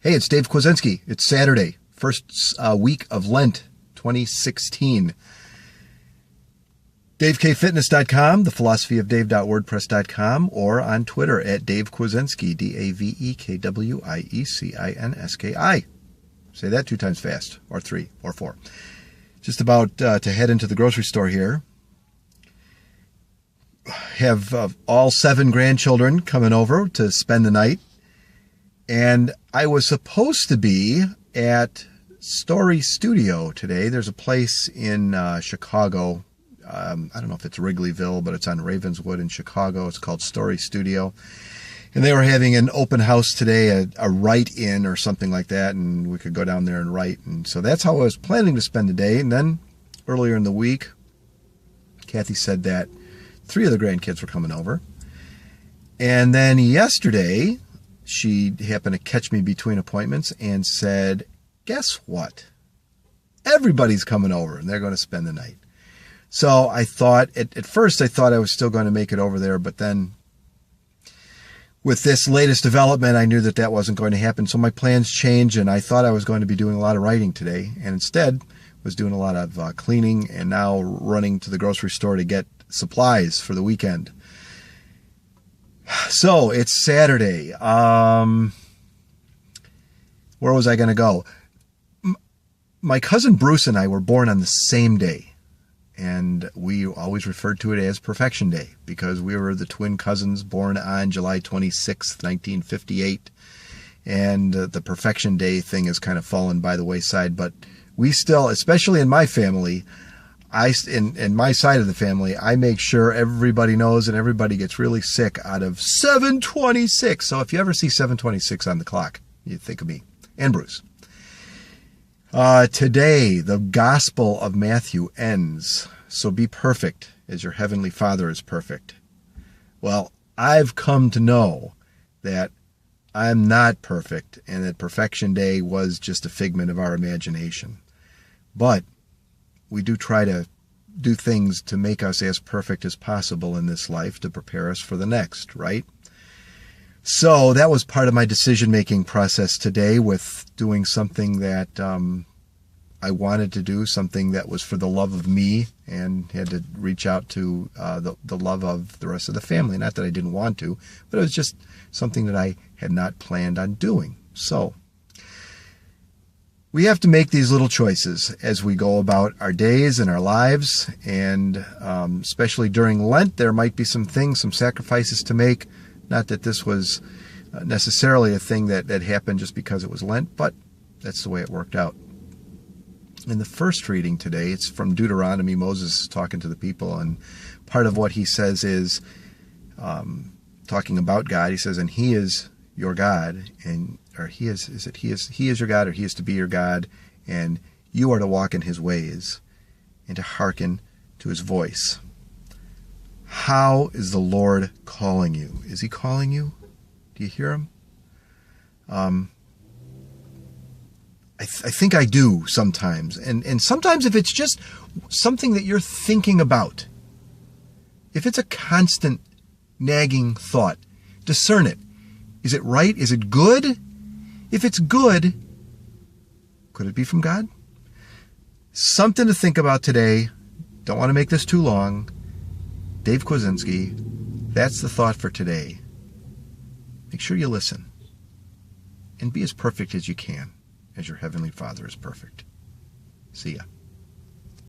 Hey, it's Dave Kwiecinski. It's Saturday, first week of Lent 2016. DaveKFitness.com, thephilosophyofdave.wordpress.com, or on Twitter at Dave Kwiecinski, DaveKwiecinski. Say that 2 times fast, or 3, or 4. Just about to head into the grocery store here. Have all 7 grandchildren coming over to spend the night. And I was supposed to be at Story Studio today. There's a place in Chicago. I don't know if it's Wrigleyville, but it's on Ravenswood in Chicago. It's called Story Studio. And they were having an open house today, a write-in or something like that, and we could go down there and write. And so that's how I was planning to spend the day. And then earlier in the week, Kathy said that 3 of the grandkids were coming over. And then yesterday, she happened to catch me between appointments and said, guess what? Everybody's coming over and they're going to spend the night. So I thought, at first I thought I was still going to make it over there, but then with this latest development, I knew that that wasn't going to happen. So my plans changed, and I thought I was going to be doing a lot of writing today, and instead was doing a lot of cleaning and now running to the grocery store to get supplies for the weekend. So it's Saturday. Where was I going to go? My cousin Bruce and I were born on the same day, and we always referred to it as Perfection Day because we were the twin cousins born on July 26th, 1958. And the Perfection Day thing has kind of fallen by the wayside, but we still, especially in my family, in my side of the family, I make sure everybody knows and everybody gets really sick out of 7:26. So if you ever see 7:26 on the clock, you think of me and Bruce. Today, the Gospel of Matthew ends. So be perfect as your heavenly Father is perfect. Well, I've come to know that I'm not perfect and that Perfection Day was just a figment of our imagination. But we do try to do things to make us as perfect as possible in this life to prepare us for the next, right? So that was part of my decision-making process today with doing something that I wanted to do, something that was for the love of me and had to reach out to the love of the rest of the family. Not that I didn't want to, but it was just something that I had not planned on doing. So we have to make these little choices as we go about our days and our lives, and especially during Lent, there might be some things, some sacrifices to make. Not that this was necessarily a thing that happened just because it was Lent, but that's the way it worked out. In the first reading today, it's from Deuteronomy. Moses is talking to the people, and part of what he says is, talking about God, he says, and he is your God, he is your God, or he is to be your God, and you are to walk in his ways and to hearken to his voice. How is the Lord calling you? Is he calling you? Do you hear him? I think I do sometimes. And sometimes if it's just something that you're thinking about, if it's a constant nagging thought, discern it. Is it right? Is it good? If it's good, could it be from God? Something to think about today. Don't want to make this too long. Dave Kwiecinski, that's the thought for today. Make sure you listen and be as perfect as you can, as your Heavenly Father is perfect. See ya.